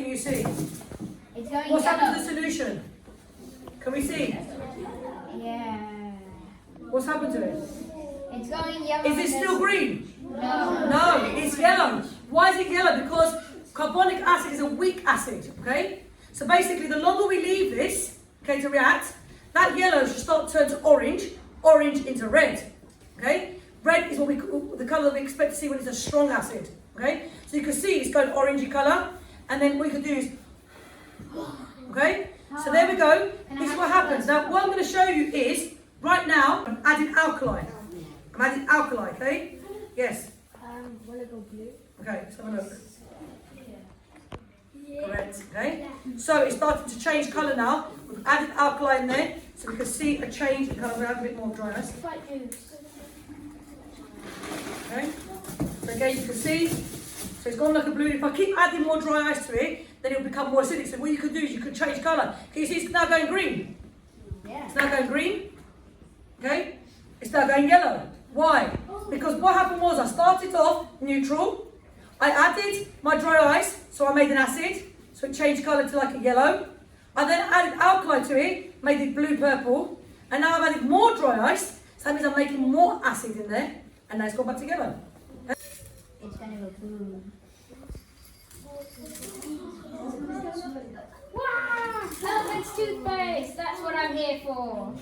can you see? It's going What's yellow. happened to the solution? Can we see? Yeah. What's happened to it? It's going yellow. Is it still green? No. No, it's yellow. Why is it yellow? Because carbonic acid is a weak acid, okay? So basically, the longer we leave this, okay, to react, that yellow should start to turn to orange, orange into red, okay? Red is what the colour that we expect to see when it's a strong acid, okay? So you can see it's going orangey colour, and then what you can do is, okay? So there we go. This is what happens. Now, what I'm going to show you is, right now, I'm adding alkali. I'm adding alkali, okay? Yes. Will it go blue? Okay, let's have a look. Correct, okay? So it's starting to change colour now. We've added alkali in there, so we can see a change in colour. We're going to add a bit more dryness. Okay? So again, you can see, so it's gone like a blue. If I keep adding more dry ice to it, then it'll become more acidic. So what you can do is you can change colour. Can you see it's now going green? Yeah. It's now going green. Okay? It's now going yellow. Why? Because what happened was I started off neutral. I added my dry ice, so I made an acid, so it changed colour to like a yellow. I then added alkali to it, made it blue-purple, and now I've added more dry ice, so that means I'm making more acid in there, and now it's gone back together. It's gonna go blue. Wow! Perfect toothpaste! That's what I'm here for.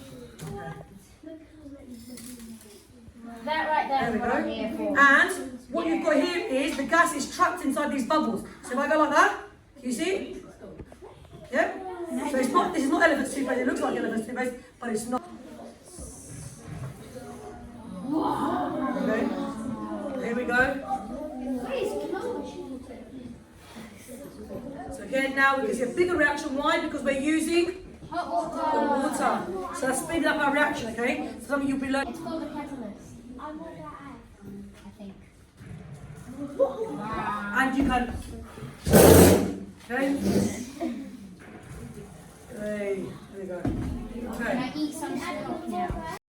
That right there is what I'm here for. And what you've got here is the gas is trapped inside these bubbles. So if I go like that, can you see? Yeah? So it's not, this is not elephant toothpaste. It looks like elephant toothpaste, but it's not. Okay. Here we go. So again, now we can see a bigger reaction. Why? Because we're using Hot water. So that's speeding up our reaction, okay? So something you'll be learning. It's called a catalyst. I think. And you can. Okay? Hey, there you go. Okay. Can I eat some stuff now?